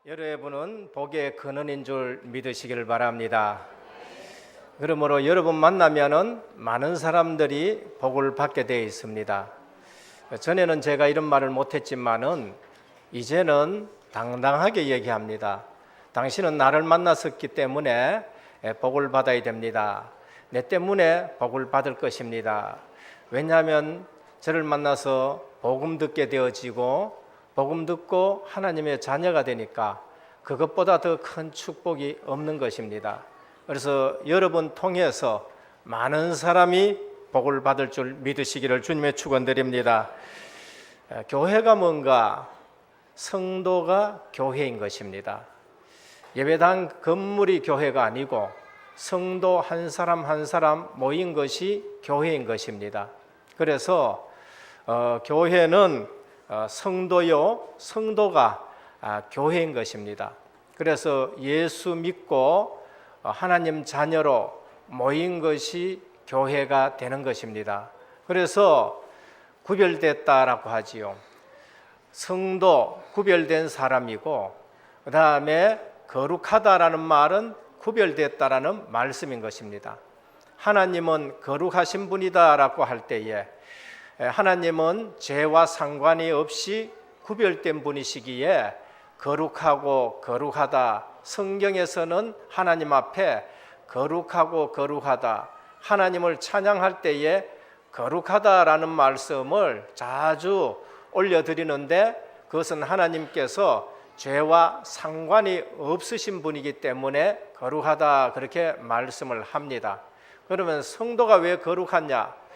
여러분은 복의 근원인 줄 믿으시길 바랍니다. 그러므로 여러분 만나면은 많은 사람들이 복을 받게 되어 있습니다. 전에는 제가 이런 말을 못했지만은 이제는 당당하게 얘기합니다. 당신은 나를 만났었기 때문에 복을 받아야 됩니다. 내 때문에 복을 받을 것입니다. 왜냐하면 저를 만나서 복음 듣게 되어지고 복음 듣고 하나님의 자녀가 되니까 그것보다 더 큰 축복이 없는 것입니다. 그래서 여러분 통해서 많은 사람이 복을 받을 줄 믿으시기를 주님의 축원드립니다. 교회가 뭔가? 성도가 교회인 것입니다. 예배당 건물이 교회가 아니고 성도 한 사람 한 사람 모인 것이 교회인 것입니다. 그래서 교회는 성도요, 성도가 교회인 것입니다. 그래서 예수 믿고 하나님 자녀로 모인 것이 교회가 되는 것입니다. 그래서 구별됐다라고 하지요. 성도, 구별된 사람이고, 그 다음에 거룩하다라는 말은 구별됐다라는 말씀인 것입니다. 하나님은 거룩하신 분이다라고 할 때에 하나님은 죄와 상관이 없이 구별된 분이시기에 거룩하고 거룩하다, 성경에서는 하나님 앞에 거룩하고 거룩하다, 하나님을 찬양할 때에 거룩하다라는 말씀을 자주 올려드리는데 그것은 하나님께서 죄와 상관이 없으신 분이기 때문에 거룩하다 그렇게 말씀을 합니다. 그러면 성도가 왜 거룩하냐?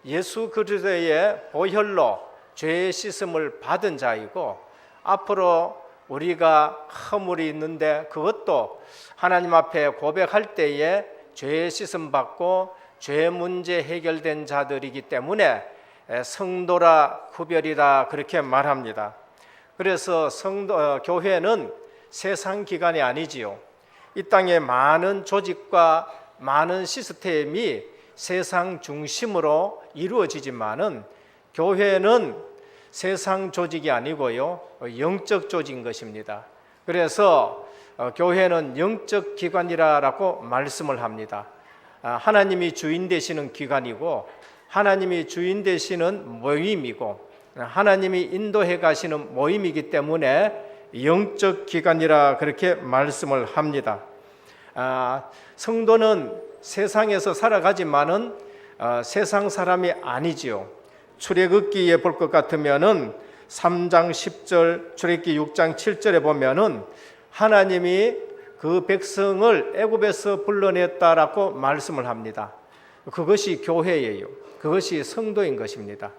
예수 그리스도의 보혈로 죄의 씻음을 받은 자이고, 앞으로 우리가 허물이 있는데 그것도 하나님 앞에 고백할 때에 죄의 씻음 받고 죄 문제 해결된 자들이기 때문에 성도라 구별이다 그렇게 말합니다. 그래서 교회는 세상 기관이 아니지요. 이 땅에 많은 조직과 많은 시스템이 세상 중심으로 이루어지지만은 교회는 세상 조직이 아니고요, 영적 조직인 것입니다. 그래서 교회는 영적 기관이라고 말씀을 합니다. 하나님이 주인 되시는 기관이고, 하나님이 주인 되시는 모임이고, 하나님이 인도해 가시는 모임이기 때문에 영적 기관이라 그렇게 말씀을 합니다. 성도는 세상에서 살아가지만은 세상 사람이 아니지요. 출애굽기에 볼 것 같으면은 3장 10절, 출애굽기 6장 7절에 보면은 하나님이 그 백성을 애굽에서 불러냈다라고 말씀을 합니다. 그것이 교회예요. 그것이 성도인 것입니다.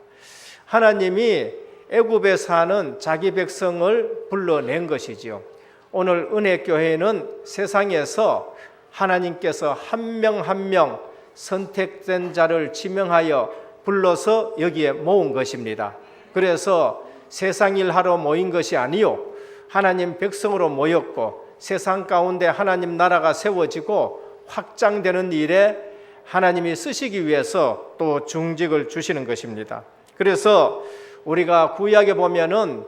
하나님이 애굽에 사는 자기 백성을 불러낸 것이지요. 오늘 은혜교회는 세상에서 하나님께서 한 명 한 명 선택된 자를 지명하여 불러서 여기에 모은 것입니다. 그래서 세상 일하러 모인 것이 아니요, 하나님 백성으로 모였고 세상 가운데 하나님 나라가 세워지고 확장되는 일에 하나님이 쓰시기 위해서 또 중직을 주시는 것입니다. 그래서 우리가 구약에 보면은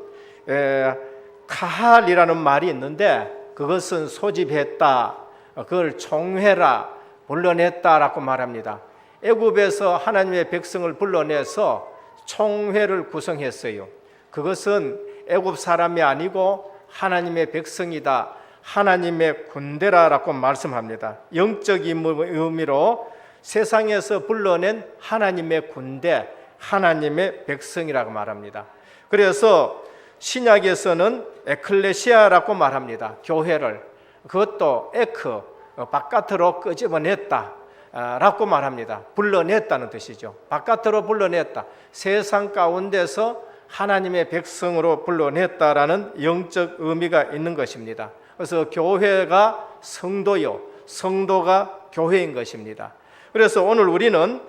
카할이라는 말이 있는데 그것은 소집했다, 그걸 총회라, 불러냈다라고 말합니다. 애굽에서 하나님의 백성을 불러내서 총회를 구성했어요. 그것은 애굽 사람이 아니고 하나님의 백성이다, 하나님의 군대라고 말씀합니다. 영적 의미로 세상에서 불러낸 하나님의 군대, 하나님의 백성이라고 말합니다. 그래서 신약에서는 에클레시아라고 말합니다. 교회를. 그것도 에크, 바깥으로 끄집어냈다 라고 말합니다. 불러냈다는 뜻이죠. 바깥으로 불러냈다, 세상 가운데서 하나님의 백성으로 불러냈다라는 영적 의미가 있는 것입니다. 그래서 교회가 성도요, 성도가 교회인 것입니다. 그래서 오늘 우리는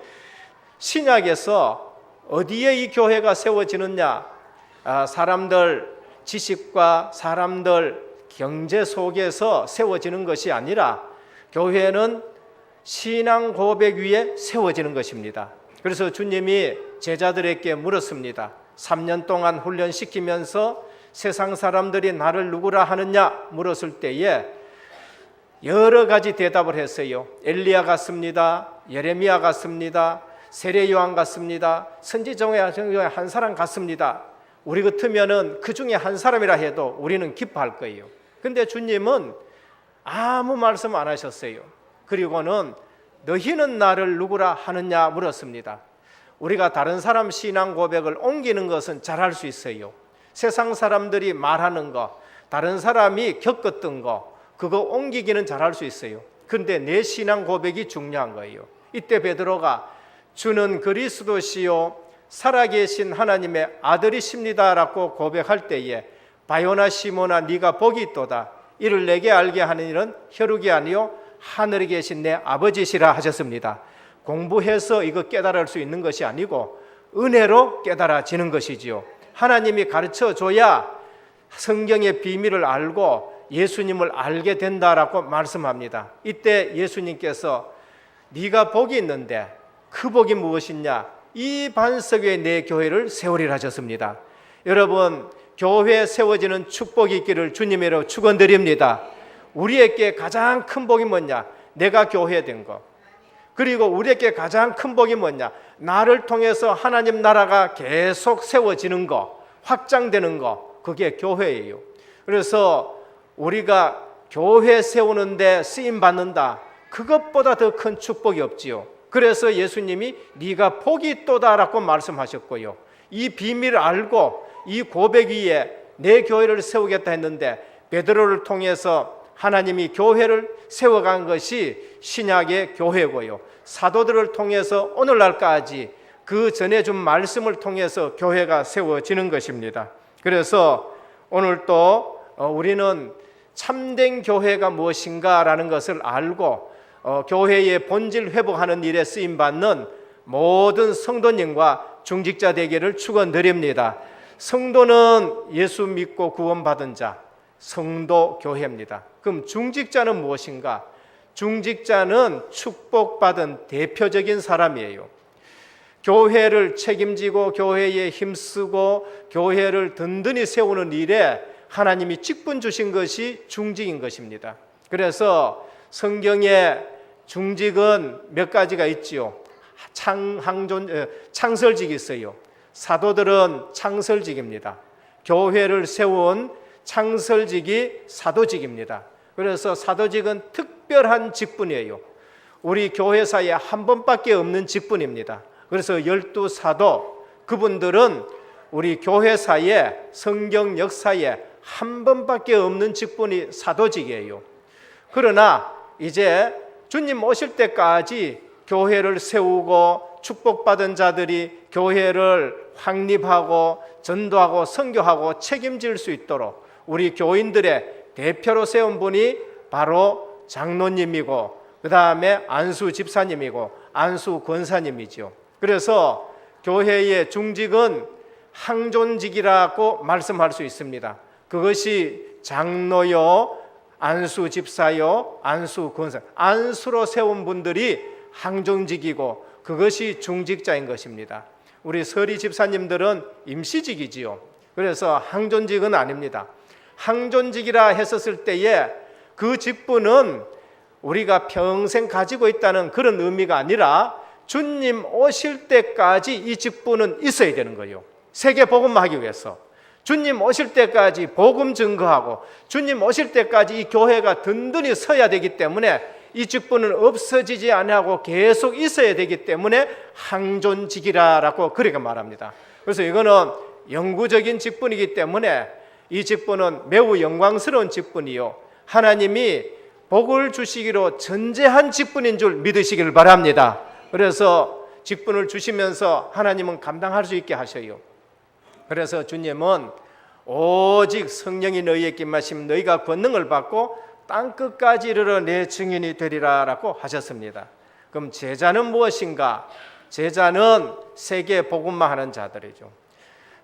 신약에서 어디에 이 교회가 세워지느냐, 사람들 지식과 사람들 경제 속에서 세워지는 것이 아니라 교회는 신앙 고백 위에 세워지는 것입니다. 그래서 주님이 제자들에게 물었습니다. 3년 동안 훈련시키면서 세상 사람들이 나를 누구라 하느냐 물었을 때에 여러 가지 대답을 했어요. 엘리야 같습니다. 예레미야 같습니다. 세례 요한 같습니다. 선지 중에 한 사람 같습니다. 우리 같으면은 그 중에 한 사람이라 해도 우리는 기뻐할 거예요. 근데 주님은 아무 말씀 안 하셨어요. 그리고는 너희는 나를 누구라 하느냐 물었습니다. 우리가 다른 사람 신앙 고백을 옮기는 것은 잘할 수 있어요. 세상 사람들이 말하는 거, 다른 사람이 겪었던 거, 그거 옮기기는 잘할 수 있어요. 그런데 내 신앙 고백이 중요한 거예요. 이때 베드로가 주는 그리스도시요 살아계신 하나님의 아들이십니다라고 고백할 때에 바요나 시모나 네가 복이 있도다. 이를 내게 알게 하는 일은 혈육이 아니요 하늘에 계신 내 아버지시라 하셨습니다. 공부해서 이거 깨달을 수 있는 것이 아니고 은혜로 깨달아지는 것이지요. 하나님이 가르쳐줘야 성경의 비밀을 알고 예수님을 알게 된다라고 말씀합니다. 이때 예수님께서 네가 복이 있는데 그 복이 무엇이냐? 이 반석 위에 내 교회를 세우리라 하셨습니다. 여러분, 교회 세워지는 축복이 있기를 주님으로 축원드립니다. 우리에게 가장 큰 복이 뭐냐? 내가 교회 된 거. 그리고 우리에게 가장 큰 복이 뭐냐? 나를 통해서 하나님 나라가 계속 세워지는 거, 확장되는 거, 그게 교회예요. 그래서 우리가 교회 세우는데 쓰임 받는다, 그것보다 더 큰 축복이 없지요. 그래서 예수님이 네가 복이 있도다라고 말씀하셨고요. 이 비밀을 알고 이 고백 위에 내 교회를 세우겠다 했는데 베드로를 통해서 하나님이 교회를 세워간 것이 신약의 교회고요. 사도들을 통해서 오늘날까지 그 전해준 말씀을 통해서 교회가 세워지는 것입니다. 그래서 오늘 또 우리는 참된 교회가 무엇인가라는 것을 알고 교회의 본질 회복하는 일에 쓰임받는 모든 성도님과 중직자 되기를 축원드립니다. 성도는 예수 믿고 구원받은 자, 성도 교회입니다. 그럼 중직자는 무엇인가? 중직자는 축복받은 대표적인 사람이에요. 교회를 책임지고 교회에 힘쓰고 교회를 든든히 세우는 일에 하나님이 직분 주신 것이 중직인 것입니다. 그래서 성경에 중직은 몇 가지가 있지요. 창설직이 있어요. 사도들은 창설직입니다. 교회를 세운 창설직이 사도직입니다. 그래서 사도직은 특별한 직분이에요. 우리 교회사에 한 번밖에 없는 직분입니다. 그래서 12사도, 그분들은 우리 교회사에 성경 역사에 한 번밖에 없는 직분이 사도직이에요. 그러나 이제 주님 오실 때까지 교회를 세우고 축복받은 자들이 교회를 확립하고 전도하고 선교하고 책임질 수 있도록 우리 교인들의 대표로 세운 분이 바로 장로님이고 그 다음에 안수 집사님이고 안수 권사님이죠. 그래서 교회의 중직은 항존직이라고 말씀할 수 있습니다. 그것이 장로요, 안수 집사요, 안수 권사, 안수로 세운 분들이 항존직이고 그것이 중직자인 것입니다. 우리 서리 집사님들은 임시직이지요. 그래서 항존직은 아닙니다. 항존직이라 했었을 때에 그 직분은 우리가 평생 가지고 있다는 그런 의미가 아니라 주님 오실 때까지 이 직분은 있어야 되는 거예요. 세계 복음화하기 위해서 주님 오실 때까지 복음 증거하고 주님 오실 때까지 이 교회가 든든히 서야 되기 때문에 이 직분은 없어지지 아니하고 계속 있어야 되기 때문에 항존직이라고 그렇게 말합니다. 그래서 이거는 영구적인 직분이기 때문에 이 직분은 매우 영광스러운 직분이요, 하나님이 복을 주시기로 전제한 직분인 줄 믿으시길 바랍니다. 그래서 직분을 주시면서 하나님은 감당할 수 있게 하셔요. 그래서 주님은 오직 성령이 너희에게 임하시면 너희가 권능을 받고 땅끝까지 이르러 내 증인이 되리라 라고 하셨습니다. 그럼 제자는 무엇인가? 제자는 세계 복음화하는 자들이죠.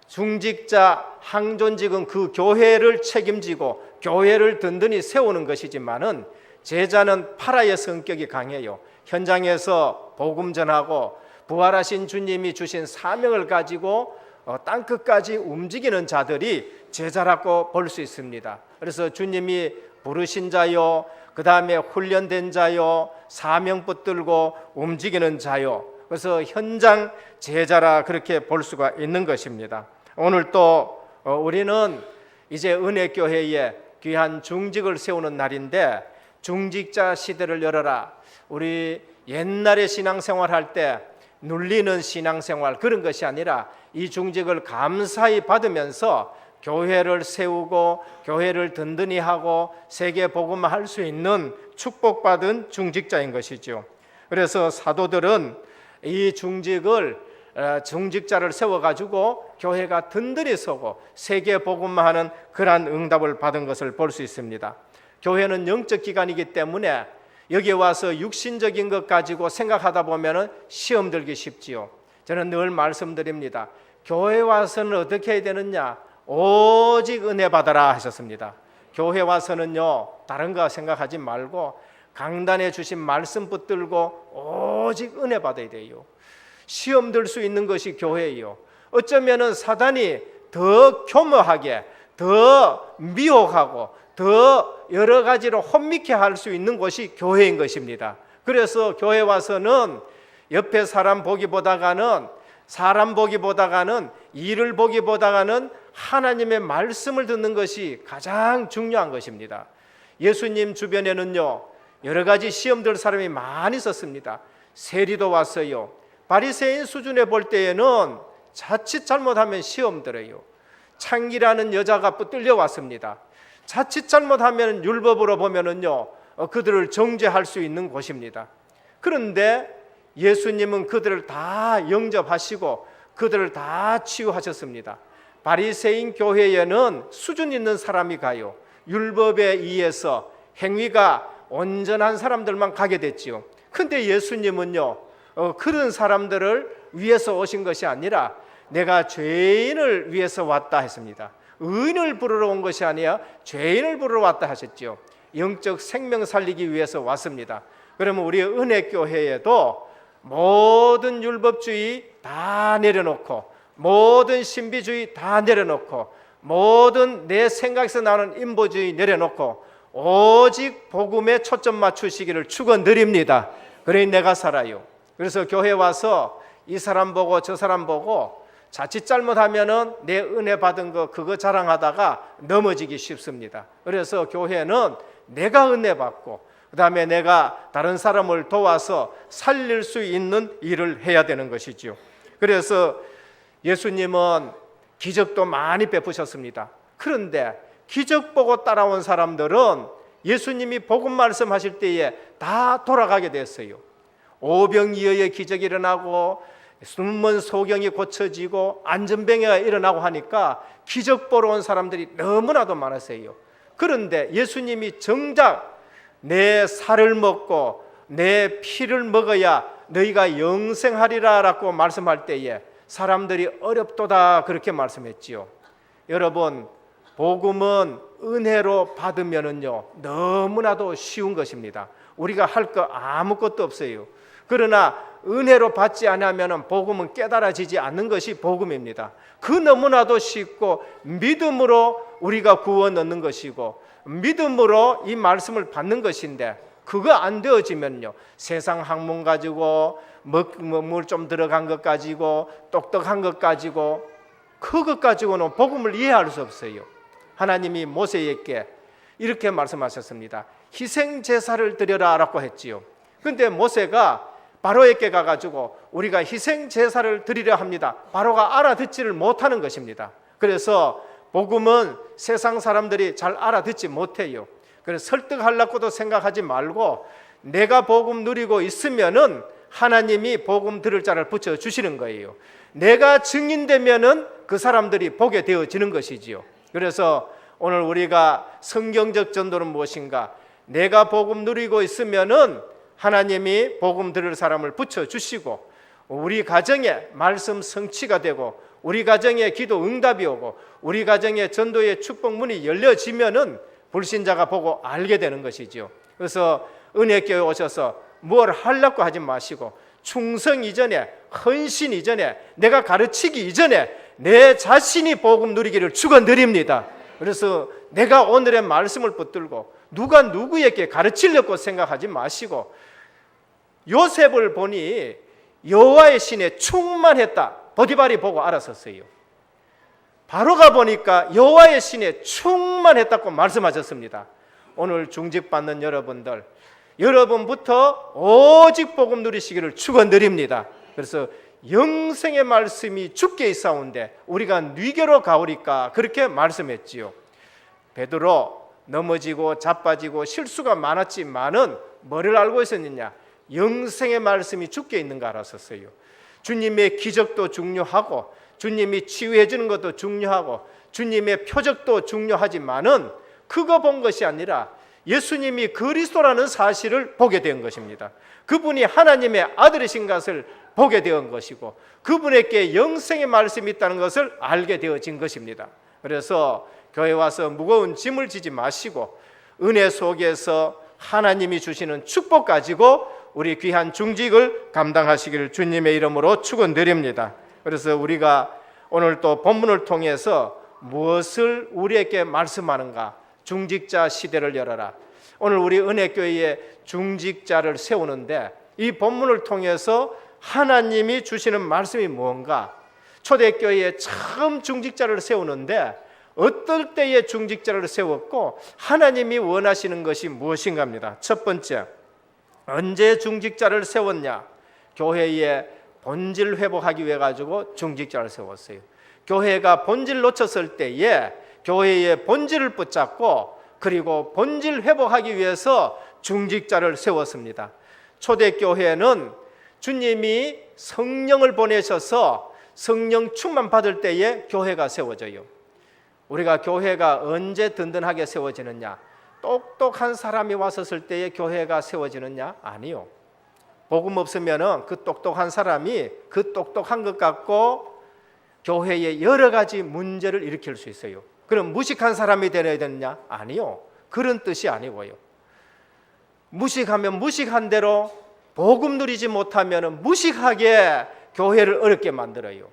중직자, 항존직은 그 교회를 책임지고 교회를 든든히 세우는 것이지만은 제자는 파라의 성격이 강해요. 현장에서 복음 전하고 부활하신 주님이 주신 사명을 가지고 땅끝까지 움직이는 자들이 제자라고 볼 수 있습니다. 그래서 주님이 부르신 자요, 그 다음에 훈련된 자요, 사명 붙들고 움직이는 자요, 그래서 현장 제자라 그렇게 볼 수가 있는 것입니다. 오늘 또 우리는 이제 은혜교회에 귀한 중직을 세우는 날인데, 중직자 시대를 열어라. 우리 옛날에 신앙생활 할 때 눌리는 신앙생활, 그런 것이 아니라 이 중직을 감사히 받으면서 교회를 세우고 교회를 든든히 하고 세계 복음화할 수 있는 축복받은 중직자인 것이죠. 그래서 사도들은 이 중직자를 세워가지고 교회가 든든히 서고 세계 복음화하는 그러한 응답을 받은 것을 볼 수 있습니다. 교회는 영적 기관이기 때문에 여기에 와서 육신적인 것 가지고 생각하다 보면 시험 들기 쉽지요. 저는 늘 말씀드립니다. 교회 와서는 어떻게 해야 되느냐? 오직 은혜 받아라 하셨습니다. 교회 와서는요, 다른 거 생각하지 말고 강단에 주신 말씀 붙들고 오직 은혜 받아야 돼요. 시험 들 수 있는 것이 교회예요. 어쩌면은 사단이 더 교묘하게, 더 미혹하고 더 여러 가지로 혼미케 할 수 있는 곳이 교회인 것입니다. 그래서 교회 와서는 옆에 사람 보기보다가는, 일을 보기보다가는 하나님의 말씀을 듣는 것이 가장 중요한 것입니다. 예수님 주변에는요, 여러 가지 시험 들 사람이 많이 있었습니다. 세리도 왔어요. 바리새인 수준에 볼 때에는 자칫 잘못하면 시험 들어요. 창기라는 여자가 붙들려 왔습니다. 자칫 잘못하면 율법으로 보면은요, 그들을 정죄할 수 있는 곳입니다. 그런데 예수님은 그들을 다 영접하시고 그들을 다 치유하셨습니다. 바리새인 교회에는 수준 있는 사람이 가요. 율법에 의해서 행위가 온전한 사람들만 가게 됐지요. 근데 예수님은요, 그런 사람들을 위해서 오신 것이 아니라 내가 죄인을 위해서 왔다 했습니다. 의인을 부르러 온 것이 아니라 죄인을 부르러 왔다 하셨죠. 영적 생명 살리기 위해서 왔습니다. 그러면 우리 은혜교회에도 모든 율법주의 다 내려놓고, 모든 신비주의 다 내려놓고, 모든 내 생각에서 나오는 인보주의 내려놓고 오직 복음에 초점 맞추시기를 축원드립니다. 그러니 내가 살아요. 그래서 교회 와서 이 사람 보고 저 사람 보고 자칫 잘못하면은 내 은혜 받은 거 그거 자랑하다가 넘어지기 쉽습니다. 그래서 교회는 내가 은혜 받고 그 다음에 내가 다른 사람을 도와서 살릴 수 있는 일을 해야 되는 것이죠. 그래서 예수님은 기적도 많이 베푸셨습니다. 그런데 기적 보고 따라온 사람들은 예수님이 복음 말씀하실 때에 다 돌아가게 됐어요. 오병이어의 기적이 일어나고 숨은 소경이 고쳐지고 안전병이가 일어나고 하니까 기적 보러 온 사람들이 너무나도 많았어요. 그런데 예수님이 정작 내 살을 먹고 내 피를 먹어야 너희가 영생하리라 라고 말씀할 때에 사람들이 어렵도다 그렇게 말씀했지요. 여러분, 복음은 은혜로 받으면은요 너무나도 쉬운 것입니다. 우리가 할 거 아무것도 없어요. 그러나 은혜로 받지 않으면 복음은 깨달아지지 않는 것이 복음입니다. 그 너무나도 쉽고 믿음으로 우리가 구원 얻는 것이고 믿음으로 이 말씀을 받는 것인데, 그거 안 되어지면요 세상 학문 가지고 물 좀 들어간 것 가지고 똑똑한 것 가지고 그것 가지고는 복음을 이해할 수 없어요. 하나님이 모세에게 이렇게 말씀하셨습니다. 희생 제사를 드려라 라고 했지요. 그런데 모세가 바로에게 가가지고 우리가 희생 제사를 드리려 합니다. 바로가 알아듣지를 못하는 것입니다. 그래서 복음은 세상 사람들이 잘 알아듣지 못해요. 그래서 설득하려고도 생각하지 말고 내가 복음 누리고 있으면은 하나님이 복음 들을 자를 붙여 주시는 거예요. 내가 증인되면은 그 사람들이 보게 되어지는 것이지요. 그래서 오늘 우리가 성경적 전도는 무엇인가? 내가 복음 누리고 있으면은 하나님이 복음 들을 사람을 붙여 주시고 우리 가정에 말씀 성취가 되고 우리 가정에 기도 응답이 오고 우리 가정에 전도의 축복 문이 열려지면은 불신자가 보고 알게 되는 것이죠. 그래서 은혜교회 오셔서 뭘 하려고 하지 마시고 충성 이전에, 헌신 이전에, 내가 가르치기 이전에 내 자신이 복음 누리기를 축원드립니다. 그래서 내가 오늘의 말씀을 붙들고 누가 누구에게 가르치려고 생각하지 마시고, 요셉을 보니 여호와의 신에 충만했다. 보디발이 보고 알았었어요. 바로가 보니까 여호와의 신에 충만했다고 말씀하셨습니다. 오늘 중직받는 여러분들, 여러분부터 오직 복음 누리시기를 축원드립니다. 그래서 영생의 말씀이 주께 있사온데 우리가 뉘게로 가오리까, 그렇게 말씀했지요. 베드로 넘어지고 자빠지고 실수가 많았지만은 뭐를 알고 있었느냐? 영생의 말씀이 주께 있는 거 알았었어요. 주님의 기적도 중요하고 주님이 치유해 주는 것도 중요하고 주님의 표적도 중요하지만은 그거 본 것이 아니라 예수님이 그리스도라는 사실을 보게 된 것입니다. 그분이 하나님의 아들이신 것을 보게 된 것이고 그분에게 영생의 말씀이 있다는 것을 알게 되어진 것입니다. 그래서 교회 와서 무거운 짐을 지지 마시고 은혜 속에서 하나님이 주시는 축복 가지고 우리 귀한 중직을 감당하시기를 주님의 이름으로 축원드립니다. 그래서 우리가 오늘 또 본문을 통해서 무엇을 우리에게 말씀하는가? 중직자 시대를 열어라. 오늘 우리 은혜교회에 중직자를 세우는데 이 본문을 통해서 하나님이 주시는 말씀이 무언가? 초대교회에 처음 중직자를 세우는데 어떨 때에 중직자를 세웠고 하나님이 원하시는 것이 무엇인가 합니다. 첫 번째, 언제 중직자를 세웠냐? 교회의 본질 회복하기 위해 가지고 중직자를 세웠어요. 교회가 본질 놓쳤을 때에 교회의 본질을 붙잡고 그리고 본질 회복하기 위해서 중직자를 세웠습니다. 초대교회는 주님이 성령을 보내셔서 성령 충만 받을 때에 교회가 세워져요. 우리가 교회가 언제 든든하게 세워지느냐? 똑똑한 사람이 왔었을 때에 교회가 세워지느냐? 아니요. 복음 없으면은 그 똑똑한 사람이 그 똑똑한 것 갖고 교회에 여러 가지 문제를 일으킬 수 있어요. 그럼 무식한 사람이 되어야 되느냐? 아니요. 그런 뜻이 아니고요. 무식하면 무식한 대로 복음 누리지 못하면 무식하게 교회를 어렵게 만들어요.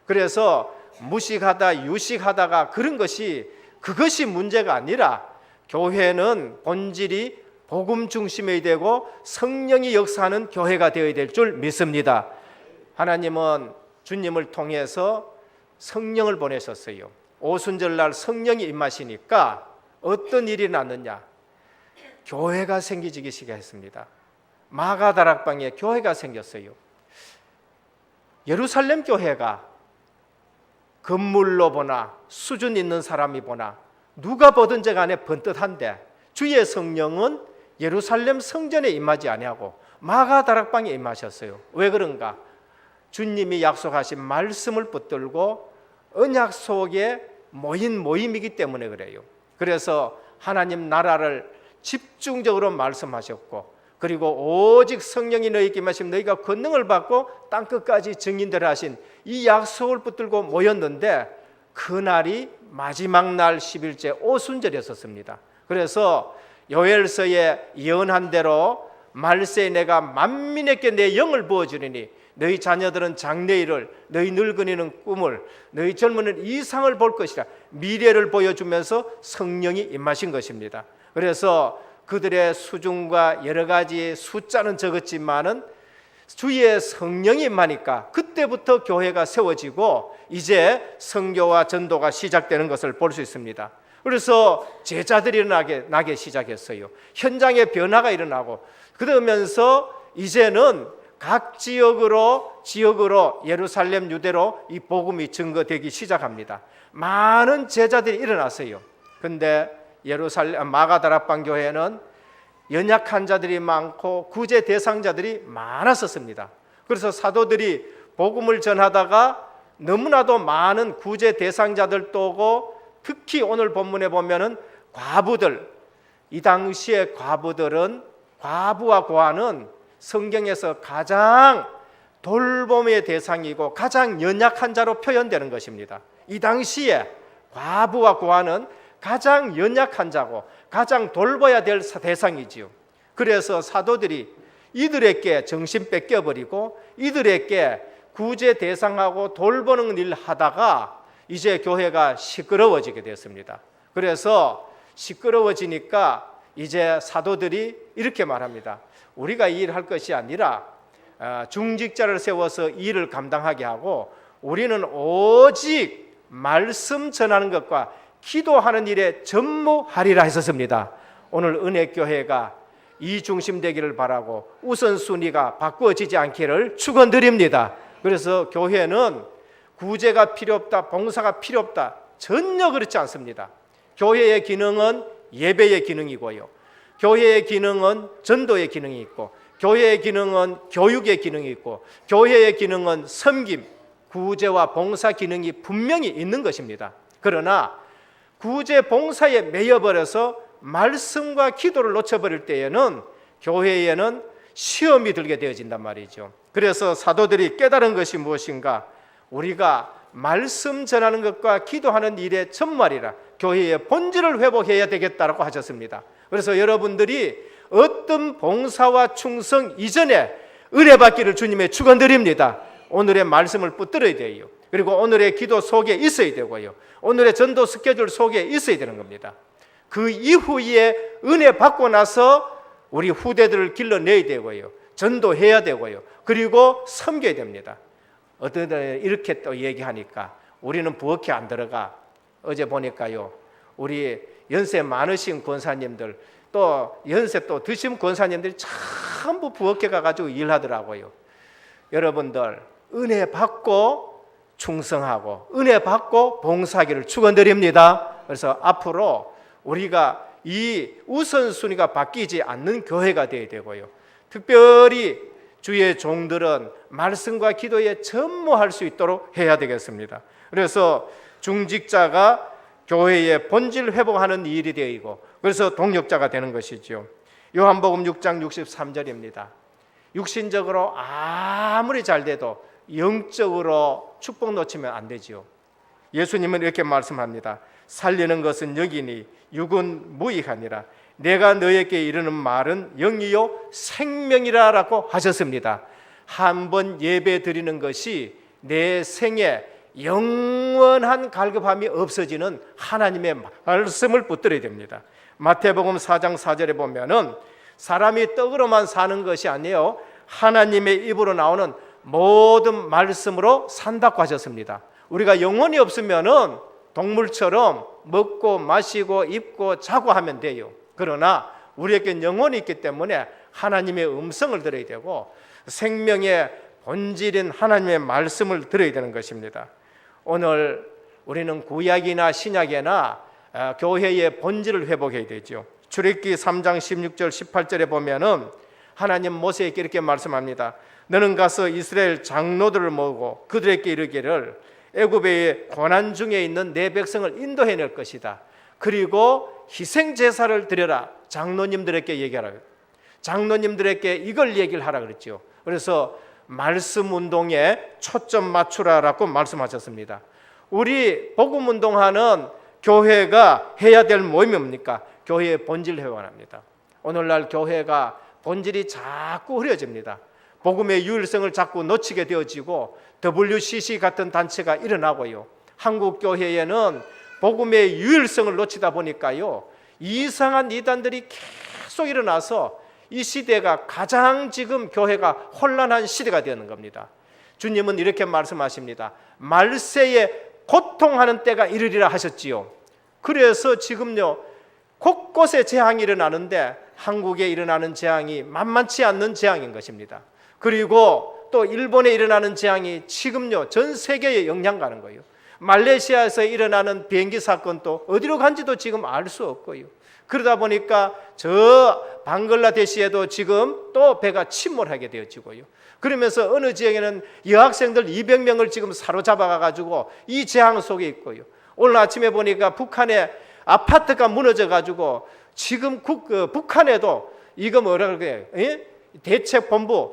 그래서 무식하다 유식하다가 그런 것이 그것이 문제가 아니라 교회는 본질이 복음 중심이 되고 성령이 역사하는 교회가 되어야 될 줄 믿습니다. 하나님은 주님을 통해서 성령을 보내셨어요. 오순절날 성령이 임하시니까 어떤 일이 났느냐? 교회가 생기기 시작했습니다. 마가다락방에 교회가 생겼어요. 예루살렘 교회가 건물로 보나 수준 있는 사람이 보나 누가 보든지 간에 번듯한데 주의 성령은 예루살렘 성전에 임하지 아니하고 마가다락방에 임하셨어요. 왜 그런가? 주님이 약속하신 말씀을 붙들고 언약 속에 모인 모임이기 때문에 그래요. 그래서 하나님 나라를 집중적으로 말씀하셨고 그리고 오직 성령이 너희에게 임하시면 너희가 권능을 받고 땅끝까지 증인되라 하신 이 약속을 붙들고 모였는데 그날이 마지막 날 10일째 오순절이었습니다. 그래서 요엘서에 예언한 대로 말세에 내가 만민에게 내 영을 부어주리니 너희 자녀들은 장래일을, 너희 늙은이는 꿈을, 너희 젊은이는 이상을 볼 것이라 미래를 보여주면서 성령이 임하신 것입니다. 그래서 그들의 수준과 여러 가지 숫자는 적었지만은 주의 성령이 임하니까 그때부터 교회가 세워지고 이제 선교와 전도가 시작되는 것을 볼 수 있습니다. 그래서 제자들이 나게 시작했어요. 현장에 변화가 일어나고 그러면서 이제는 각 지역으로 예루살렘 유대로 이 복음이 증거되기 시작합니다. 많은 제자들이 일어났어요. 근데 예루살렘 마가다락방 교회는 연약한 자들이 많고 구제 대상자들이 많았었습니다. 그래서 사도들이 복음을 전하다가 너무나도 많은 구제 대상자들도 오고 특히 오늘 본문에 보면은 과부들, 이 당시의 과부들은 과부와 고아는 성경에서 가장 돌봄의 대상이고 가장 연약한 자로 표현되는 것입니다. 이 당시에 과부와 고아는 가장 연약한 자고 가장 돌봐야 될 대상이지요. 그래서 사도들이 이들에게 정신 뺏겨버리고 이들에게 구제 대상하고 돌보는 일 하다가 이제 교회가 시끄러워지게 됐습니다. 그래서 시끄러워지니까 이제 사도들이 이렇게 말합니다. 우리가 이 일을 할 것이 아니라 중직자를 세워서 이 일을 감당하게 하고 우리는 오직 말씀 전하는 것과 기도하는 일에 전무하리라 했었습니다. 오늘 은혜교회가 이 중심 되기를 바라고 우선순위가 바꾸어지지 않기를 축원드립니다. 그래서 교회는 구제가 필요 없다, 봉사가 필요 없다, 전혀 그렇지 않습니다. 교회의 기능은 예배의 기능이고요, 교회의 기능은 전도의 기능이 있고, 교회의 기능은 교육의 기능이 있고, 교회의 기능은 섬김, 구제와 봉사 기능이 분명히 있는 것입니다. 그러나 구제 봉사에 매여버려서 말씀과 기도를 놓쳐버릴 때에는 교회에는 시험이 들게 되어진단 말이죠. 그래서 사도들이 깨달은 것이 무엇인가? 우리가 말씀 전하는 것과 기도하는 일에 전무하리라, 교회의 본질을 회복해야 되겠다라고 하셨습니다. 그래서 여러분들이 어떤 봉사와 충성 이전에 은혜 받기를 주님의 축원드립니다. 오늘의 말씀을 붙들어야 돼요. 그리고 오늘의 기도 속에 있어야 되고요, 오늘의 전도 스케줄 속에 있어야 되는 겁니다. 그 이후에 은혜 받고 나서 우리 후대들을 길러내야 되고요, 전도해야 되고요, 그리고 섬겨야 됩니다. 어떤 데 이렇게 또 얘기하니까 우리는 부엌에 안 들어가. 어제 보니까요, 우리 연세 많으신 권사님들, 또 연세 또 드신 권사님들이 전부 부엌에 가가지고 일하더라고요. 여러분들 은혜 받고 충성하고 은혜 받고 봉사하기를 축원드립니다. 그래서 앞으로 우리가 이 우선순위가 바뀌지 않는 교회가 되어야 되고요, 특별히 주의 종들은 말씀과 기도에 전무할 수 있도록 해야 되겠습니다. 그래서 중직자가 교회의 본질 회복하는 일이 되고, 그래서 동력자가 되는 것이죠. 요한복음 6장 63절입니다. 육신적으로 아무리 잘 돼도 영적으로 축복 놓치면 안 되지요. 예수님은 이렇게 말씀합니다. 살리는 것은 영이니 육은 무익하니라. 내가 너에게 이르는 말은 영이요 생명이라라고 하셨습니다. 한 번 예배 드리는 것이 내 생에 영원한 갈급함이 없어지는 하나님의 말씀을 붙들어야 됩니다. 마태복음 4장 4절에 보면은 사람이 떡으로만 사는 것이 아니에요, 하나님의 입으로 나오는 모든 말씀으로 산다고 하셨습니다. 우리가 영혼이 없으면은 동물처럼 먹고 마시고 입고 자고 하면 돼요. 그러나 우리에게 영혼이 있기 때문에 하나님의 음성을 들어야 되고 생명의 본질인 하나님의 말씀을 들어야 되는 것입니다. 오늘 우리는 구약이나 신약이나 교회의 본질을 회복해야 되죠. 출애굽기 3장 16절 18절에 보면은 하나님 모세에게 이렇게 말씀합니다. 너는 가서 이스라엘 장로들을 모으고 그들에게 이르기를 애굽의 고난 중에 있는 내 백성을 인도해낼 것이다. 그리고 희생 제사를 드려라. 장로님들에게 얘기하라. 장로님들에게 이걸 얘기를 하라 그랬죠. 그래서 말씀 운동에 초점 맞추라라고 말씀하셨습니다. 우리 복음 운동하는 교회가 해야 될 모임이 뭡니까? 교회의 본질 회원합니다. 오늘날 교회가 본질이 자꾸 흐려집니다. 복음의 유일성을 자꾸 놓치게 되어지고 WCC 같은 단체가 일어나고요, 한국 교회에는 복음의 유일성을 놓치다 보니까요, 이상한 이단들이 계속 일어나서 이 시대가 가장 지금 교회가 혼란한 시대가 되는 겁니다. 주님은 이렇게 말씀하십니다. 말세에 고통하는 때가 이르리라 하셨지요. 그래서 지금요 곳곳에 재앙이 일어나는데 한국에 일어나는 재앙이 만만치 않는 재앙인 것입니다. 그리고 또 일본에 일어나는 재앙이 지금요 전 세계에 영향 가는 거예요. 말레이시아에서 일어나는 비행기 사건도 어디로 간지도 지금 알 수 없고요. 그러다 보니까 저 방글라데시에도 지금 또 배가 침몰하게 되어지고요. 그러면서 어느 지역에는 여학생들 200명을 지금 사로잡아 가지고 이 재앙 속에 있고요. 오늘 아침에 보니까 북한에 아파트가 무너져 가지고 지금 북한에도 이거 뭐라 그래? 대책본부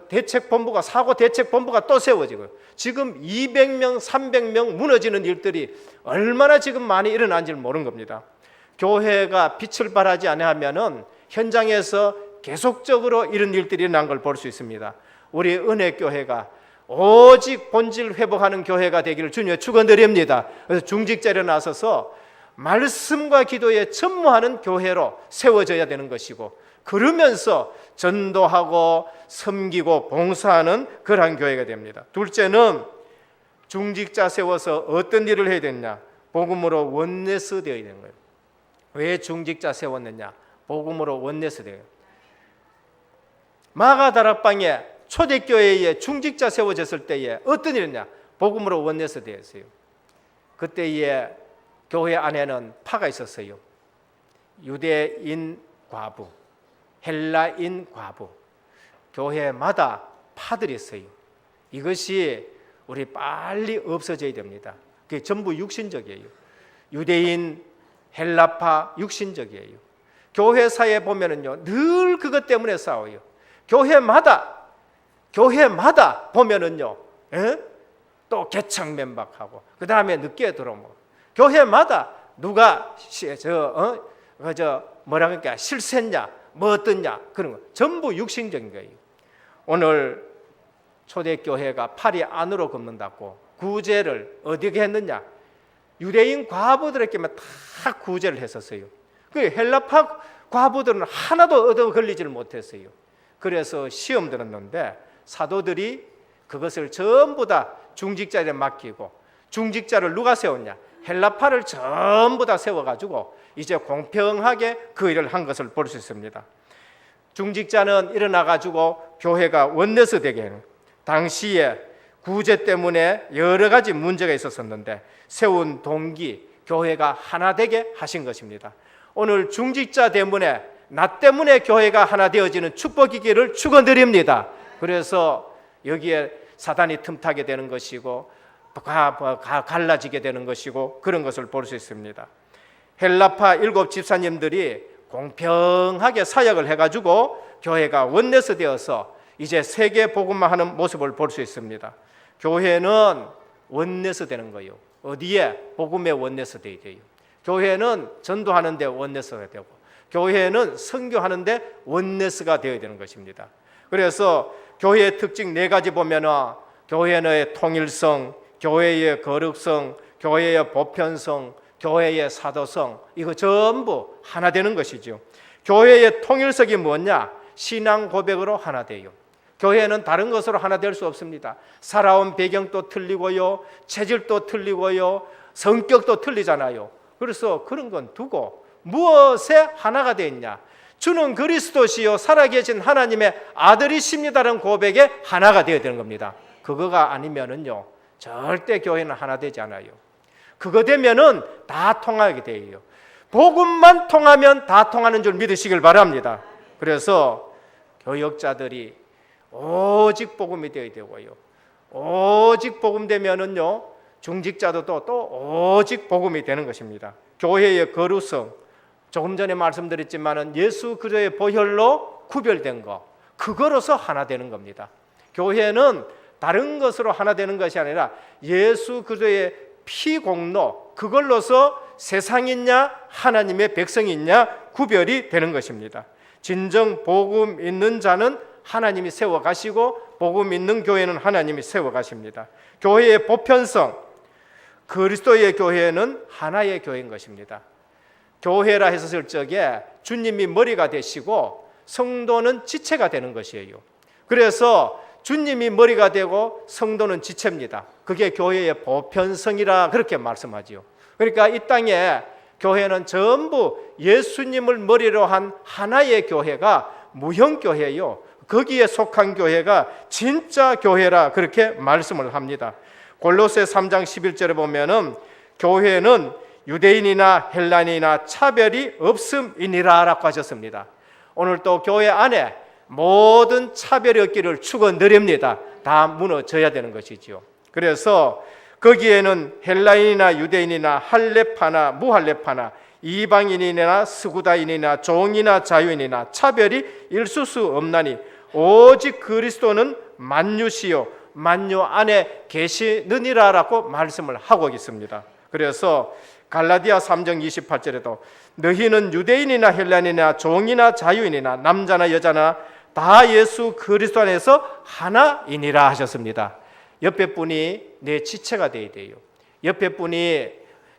대책본부가 사고 대책본부가 또 세워지고요. 지금 200명, 300명 무너지는 일들이 얼마나 지금 많이 일어난지를 모르는 겁니다. 교회가 빛을 발하지 아니하면은 현장에서 계속적으로 이런 일들이 일어난 걸 볼 수 있습니다. 우리 은혜교회가 오직 본질 회복하는 교회가 되기를 주님의 축원드립니다. 그래서 중직자에 나서서 말씀과 기도에 전무하는 교회로 세워져야 되는 것이고, 그러면서 전도하고 섬기고 봉사하는 그러한 교회가 됩니다. 둘째는 중직자 세워서 어떤 일을 해야 되느냐? 복음으로 원내스 되어야 되는 거예요. 왜 중직자 세웠느냐? 복음으로 원내스 되어요. 마가다락방에 초대교회에 중직자 세워졌을 때에 어떤 일이냐? 복음으로 원내스 되었어요. 그때에 교회 안에는 파가 있었어요. 유대인 과부, 헬라인 과부, 교회마다 파들이 있어요. 이것이 우리 빨리 없어져야 됩니다. 그게 전부 육신적이에요. 유대인, 헬라파 육신적이에요. 교회사에 보면은요, 늘 그것 때문에 싸워요. 교회마다 보면은요, 또 개창맨박하고, 그 다음에 늦게 들어오고, 교회마다 누가 뭐라 그러니까 실세냐, 뭐 어떠냐, 그런 거 전부 육신적인 거예요. 오늘 초대교회가 팔이 안으로 걷는다고 구제를 어떻게 했느냐? 유대인 과부들에게만 다 구제를 했었어요. 그 헬라파 과부들은 하나도 얻어 걸리지를 못했어요. 그래서 시험 들었는데 사도들이 그것을 전부 다 중직자에 맡기고, 중직자를 누가 세웠냐? 헬라파를 전부 다 세워가지고 이제 공평하게 그 일을 한 것을 볼 수 있습니다. 중직자는 일어나가지고 교회가 원내스 되게 해요. 당시에 구제 때문에 여러 가지 문제가 있었었는데 세운 동기, 교회가 하나 되게 하신 것입니다. 오늘 중직자 때문에, 나 때문에 교회가 하나 되어지는 축복이기를 축원드립니다. 그래서 여기에 사단이 틈타게 되는 것이고 갈라지게 되는 것이고 그런 것을 볼 수 있습니다. 헬라파 7 집사님들이 공평하게 사역을 해가지고 교회가 원내스 되어서 이제 세계 복음만 하는 모습을 볼 수 있습니다. 교회는 원내스 되는 거예요. 어디에? 복음의 원내스 되어야 돼요. 교회는 전도하는 데 원내스가 되고, 교회는 선교하는 데 원내스가 되어야 되는 것입니다. 그래서 교회의 특징 4가지 보면은 교회의 통일성, 교회의 거룩성, 교회의 보편성, 교회의 사도성, 이거 전부 하나 되는 것이죠. 교회의 통일성이 뭐냐? 신앙 고백으로 하나 돼요. 교회는 다른 것으로 하나 될 수 없습니다. 살아온 배경도 틀리고요, 체질도 틀리고요, 성격도 틀리잖아요. 그래서 그런 건 두고 무엇에 하나가 되어 있냐? 주는 그리스도시요 살아계신 하나님의 아들이십니다라는 고백에 하나가 되어야 되는 겁니다. 그거가 아니면은요, 절대 교회는 하나 되지 않아요. 그거 되면은 다 통하게 돼요. 복음만 통하면 다 통하는 줄 믿으시길 바랍니다. 그래서 교역자들이 오직 복음이 되어야 되고요, 오직 복음 되면은요 중직자도 또 오직 복음이 되는 것입니다. 교회의 거룩성, 조금 전에 말씀드렸지만은 예수 그리스도의 보혈로 구별된 거, 그거로서 하나 되는 겁니다. 교회는 다른 것으로 하나 되는 것이 아니라 예수 그리스도의 피 공로, 그걸로서 세상이냐 하나님의 백성이냐 구별이 되는 것입니다. 진정 복음 있는 자는 하나님이 세워가시고 복음 있는 교회는 하나님이 세워가십니다. 교회의 보편성, 그리스도의 교회는 하나의 교회인 것입니다. 교회라 했었을 적에 주님이 머리가 되시고 성도는 지체가 되는 것이에요. 그래서 주님이 머리가 되고 성도는 지체입니다. 그게 교회의 보편성이라 그렇게 말씀하지요. 그러니까 이 땅에 교회는 전부 예수님을 머리로 한 하나의 교회가 무형교회요, 거기에 속한 교회가 진짜 교회라 그렇게 말씀을 합니다. 골로새 3장 11절에 보면은 교회는 유대인이나 헬라인이나 차별이 없음이니라 라고 하셨습니다. 오늘 또 교회 안에 모든 차별이 없기를 축원드립니다. 다 무너져야 되는 것이지요. 그래서 거기에는 헬라인이나 유대인이나 할례파나 무할례파나 이방인이나 스구다인이나 종이나 자유인이나 차별이 있을 수 없나니 오직 그리스도는 만유시요 만유 안에 계시느니라 라고 말씀을 하고 있습니다. 그래서 갈라디아 3장 28절에도 너희는 유대인이나 헬라인이나 종이나 자유인이나 남자나 여자나 다 예수 그리스도 안에서 하나이니라 하셨습니다. 옆에 분이 내 지체가 되어야 돼요. 옆에 분이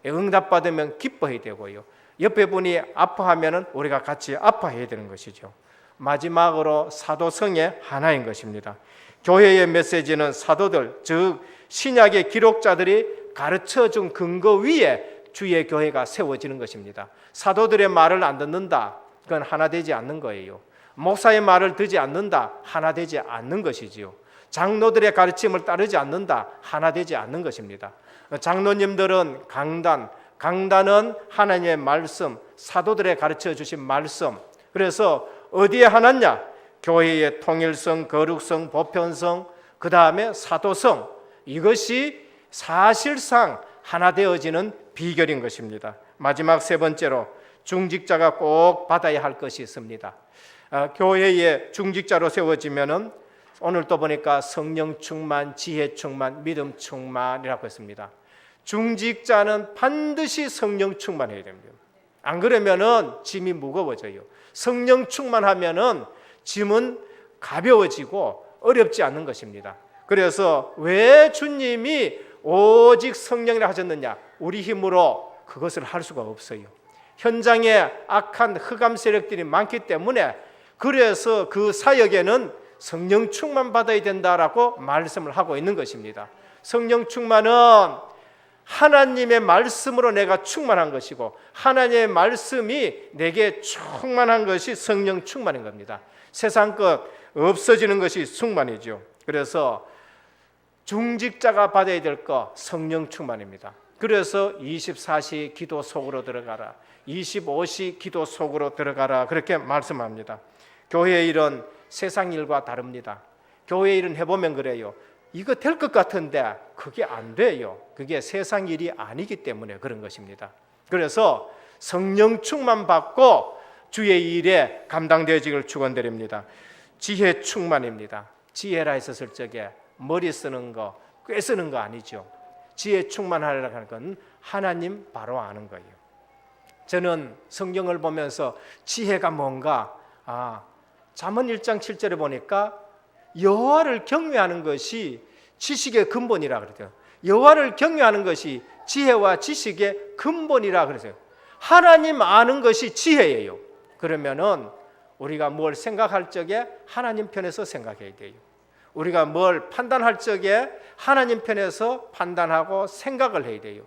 응답받으면 기뻐해야 되고요. 옆에 분이 아파하면 우리가 같이 아파해야 되는 것이죠. 마지막으로 사도성의 하나인 것입니다. 교회의 메시지는 사도들, 즉 신약의 기록자들이 가르쳐준 근거 위에 주의 교회가 세워지는 것입니다. 사도들의 말을 안 듣는다, 그건 하나 되지 않는 거예요. 목사의 말을 듣지 않는다, 하나 되지 않는 것이지요. 장로들의 가르침을 따르지 않는다, 하나 되지 않는 것입니다. 장로님들은 강단은 하나님의 말씀, 사도들의 가르쳐 주신 말씀. 그래서 어디에 하나냐? 교회의 통일성, 거룩성, 보편성, 그 다음에 사도성. 이것이 사실상 하나 되어지는 비결인 것입니다. 마지막 세 번째로 중직자가 꼭 받아야 할 것이 있습니다. 교회의 중직자로 세워지면은 오늘 또 보니까 성령 충만, 지혜 충만, 믿음 충만이라고 했습니다. 중직자는 반드시 성령 충만해야 됩니다. 안 그러면은 짐이 무거워져요. 성령 충만하면은 짐은 가벼워지고 어렵지 않는 것입니다. 그래서 왜 주님이 오직 성령이라 하셨느냐? 우리 힘으로 그것을 할 수가 없어요. 현장에 악한 흑암 세력들이 많기 때문에 그래서 그 사역에는 성령 충만 받아야 된다라고 말씀을 하고 있는 것입니다. 성령 충만은 하나님의 말씀으로 내가 충만한 것이고 하나님의 말씀이 내게 충만한 것이 성령 충만인 겁니다. 세상 것 없어지는 것이 충만이죠. 그래서 중직자가 받아야 될 것 성령 충만입니다. 그래서 24시 기도 속으로 들어가라, 25시 기도 속으로 들어가라, 그렇게 말씀합니다. 교회의 일은 세상 일과 다릅니다. 교회 일은 해보면 그래요. 이거 될 것 같은데 그게 안 돼요. 그게 세상 일이 아니기 때문에 그런 것입니다. 그래서 성령 충만 받고 주의 일에 감당되어지기를 축원드립니다. 지혜 충만입니다. 지혜라 했었을 적에 머리 쓰는 거, 꽤 쓰는 거 아니죠. 지혜 충만하려고 하는 건 하나님 바로 아는 거예요. 저는 성경을 보면서 지혜가 뭔가 잠언 1장 7절에 보니까 여호와를 경외하는 것이 지식의 근본이라 그러죠. 여호와를 경외하는 것이 지혜와 지식의 근본이라 그러세요. 하나님 아는 것이 지혜예요. 그러면은 우리가 뭘 생각할 적에 하나님 편에서 생각해야 돼요. 우리가 뭘 판단할 적에 하나님 편에서 판단하고 생각을 해야 돼요.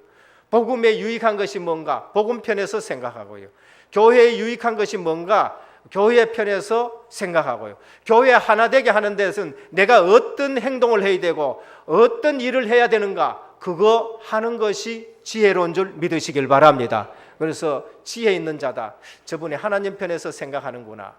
복음에 유익한 것이 뭔가 복음 편에서 생각하고요. 교회에 유익한 것이 뭔가 교회 편에서 생각하고요. 교회 하나 되게 하는 데서는 내가 어떤 행동을 해야 되고 어떤 일을 해야 되는가, 그거 하는 것이 지혜로운 줄 믿으시길 바랍니다. 그래서 지혜 있는 자다, 저분이 하나님 편에서 생각하는구나,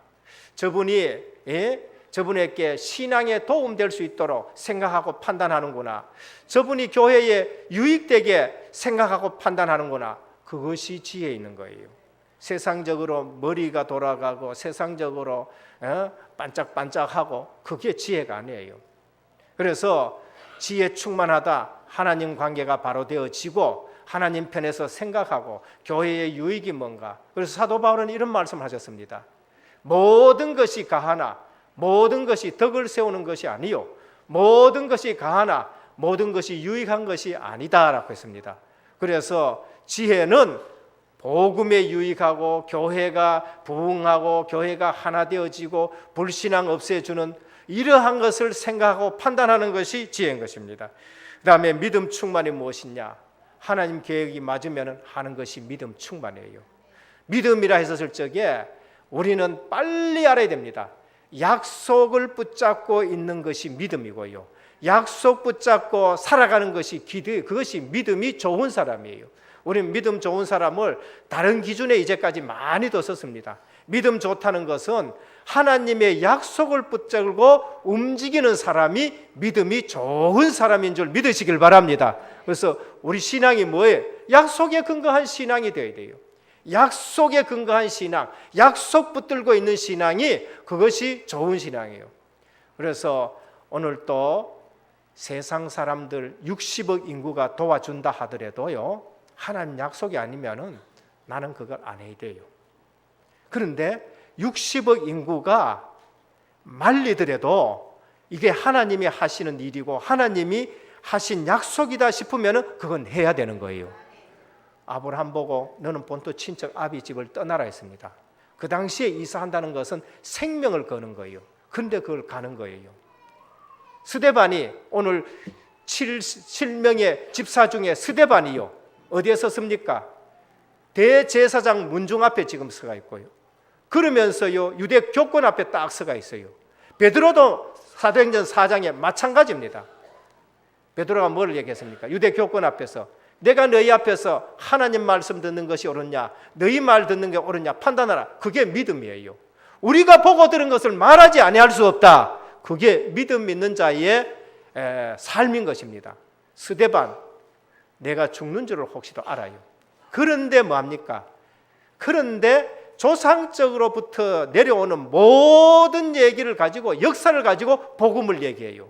저분에게 신앙에 도움될 수 있도록 생각하고 판단하는구나, 저분이 교회에 유익되게 생각하고 판단하는구나, 그것이 지혜 있는 거예요. 세상적으로 머리가 돌아가고 세상적으로 반짝반짝하고 그게 지혜가 아니에요. 그래서 지혜 충만하다, 하나님 관계가 바로 되어지고 하나님 편에서 생각하고 교회의 유익이 뭔가. 그래서 사도 바울은 이런 말씀을 하셨습니다. 모든 것이 가하나 모든 것이 덕을 세우는 것이 아니요, 모든 것이 가하나 모든 것이 유익한 것이 아니다라고 했습니다. 그래서 지혜는 복음에 유익하고 교회가 부흥하고 교회가 하나 되어지고 불신앙 없애주는 이러한 것을 생각하고 판단하는 것이 지혜인 것입니다. 그 다음에 믿음 충만이 무엇이냐? 하나님 계획이 맞으면 하는 것이 믿음 충만이에요. 믿음이라 했었을 적에 우리는 빨리 알아야 됩니다. 약속을 붙잡고 있는 것이 믿음이고요, 약속 붙잡고 살아가는 것이 기도, 그것이 믿음이 좋은 사람이에요. 우리는 믿음 좋은 사람을 다른 기준에 이제까지 많이 뒀었습니다. 믿음 좋다는 것은 하나님의 약속을 붙잡고 움직이는 사람이 믿음이 좋은 사람인 줄 믿으시길 바랍니다. 그래서 우리 신앙이 뭐예요? 약속에 근거한 신앙이 되어야 돼요. 약속에 근거한 신앙, 약속 붙들고 있는 신앙이 그것이 좋은 신앙이에요. 그래서 오늘 또 세상 사람들 60억 인구가 도와준다 하더라도요, 하나님 약속이 아니면은 나는 그걸 안 해야 돼요. 그런데 60억 인구가 말리더라도 이게 하나님이 하시는 일이고 하나님이 하신 약속이다 싶으면 그건 해야 되는 거예요. 아브라함 보고 너는 본토 친척 아비 집을 떠나라 했습니다. 그 당시에 이사한다는 것은 생명을 거는 거예요. 근데 그걸 가는 거예요. 스데반이 오늘 7명의 집사 중에 스데반이요, 어디에 섰습니까? 대제사장 문중 앞에 지금 서가 있고요. 그러면서요 유대 교권 앞에 딱 서가 있어요. 베드로도 사도행전 4장에 마찬가지입니다. 베드로가 뭘 얘기했습니까? 유대 교권 앞에서 내가 너희 앞에서 하나님 말씀 듣는 것이 옳으냐, 너희 말 듣는 게 옳으냐 판단하라. 그게 믿음이에요. 우리가 보고 들은 것을 말하지 아니할 수 없다. 그게 믿음 있는 자의 삶인 것입니다. 스데반, 내가 죽는 줄을 혹시도 알아요. 그런데 뭐합니까? 그런데 조상적으로부터 내려오는 모든 얘기를 가지고, 역사를 가지고 복음을 얘기해요.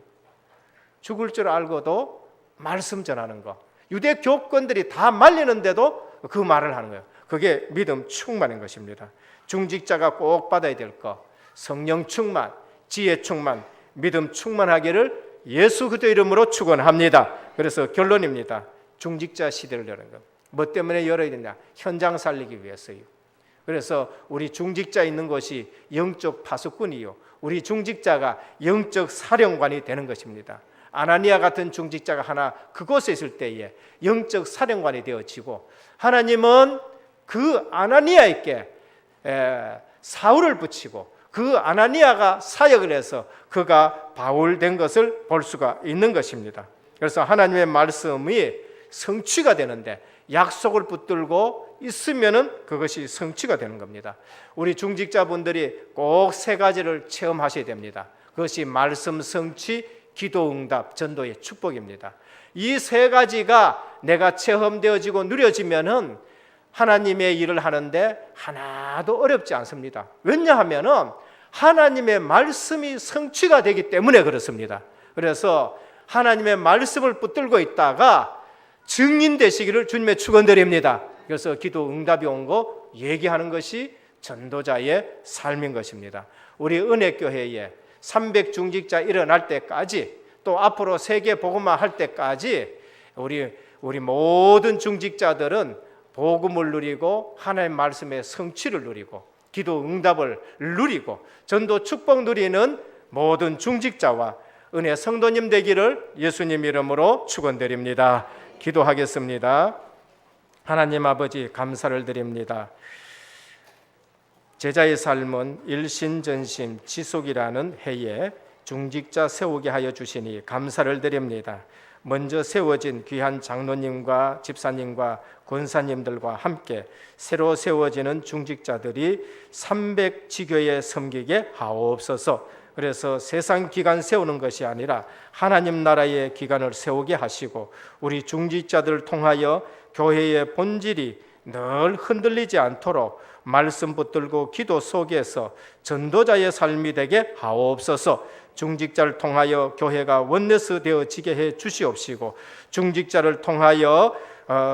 죽을 줄 알고도 말씀 전하는 거. 유대 교권들이 다 말리는데도 그 말을 하는 거예요. 그게 믿음 충만인 것입니다. 중직자가 꼭 받아야 될 거, 성령 충만, 지혜 충만, 믿음 충만하기를 예수 그리스도 이름으로 축원합니다. 그래서 결론입니다. 중직자 시대를 여는 것. 뭐 때문에 열어야 되냐? 현장 살리기 위해서요. 그래서 우리 중직자 있는 것이 영적 파수꾼이요, 우리 중직자가 영적 사령관이 되는 것입니다. 아나니아 같은 중직자가 하나 그곳에 있을 때에 영적 사령관이 되어지고, 하나님은 그 아나니아에게 사울을 붙이고 그 아나니아가 사역을 해서 그가 바울 된 것을 볼 수가 있는 것입니다. 그래서 하나님의 말씀이 성취가 되는데 약속을 붙들고 있으면은 그것이 성취가 되는 겁니다. 우리 중직자분들이 꼭 세 가지를 체험하셔야 됩니다. 그것이 말씀 성취, 기도 응답, 전도의 축복입니다. 이 세 가지가 내가 체험되어지고 누려지면은 하나님의 일을 하는데 하나도 어렵지 않습니다. 왜냐하면은 하나님의 말씀이 성취가 되기 때문에 그렇습니다. 그래서 하나님의 말씀을 붙들고 있다가 증인 되시기를 주님의 축원드립니다. 그래서 기도 응답이 온 거 얘기하는 것이 전도자의 삶인 것입니다. 우리 은혜교회에 300중직자 일어날 때까지, 또 앞으로 세계 복음화 할 때까지 우리 모든 중직자들은 복음을 누리고 하나님의 말씀의 성취를 누리고 기도 응답을 누리고 전도 축복 누리는 모든 중직자와 은혜 성도님 되기를 예수님 이름으로 축원드립니다. 기도하겠습니다. 하나님 아버지, 감사를 드립니다. 제자의 삶은 일신전심 지속이라는 해에 중직자 세우게 하여 주시니 감사를 드립니다. 먼저 세워진 귀한 장로님과 집사님과 권사님들과 함께 새로 세워지는 중직자들이 300지교에 섬기게 하옵소서. 그래서 세상 기관 세우는 것이 아니라 하나님 나라의 기관을 세우게 하시고, 우리 중직자들을 통하여 교회의 본질이 늘 흔들리지 않도록 말씀 붙들고 기도 속에서 전도자의 삶이 되게 하옵소서. 중직자를 통하여 교회가 원네스 되어지게 해 주시옵시고, 중직자를 통하여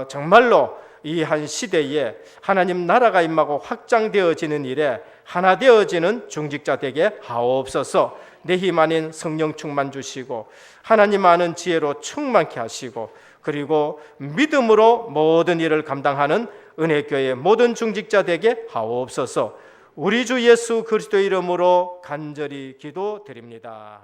정말로 이 한 시대에 하나님 나라가 임하고 확장되어지는 일에 하나 되어지는 중직자 되게 하옵소서. 내 힘 아닌 성령 충만 주시고 하나님 아는 지혜로 충만케 하시고, 그리고 믿음으로 모든 일을 감당하는 은혜교회의 모든 중직자 되게 하옵소서. 우리 주 예수 그리스도 이름으로 간절히 기도드립니다.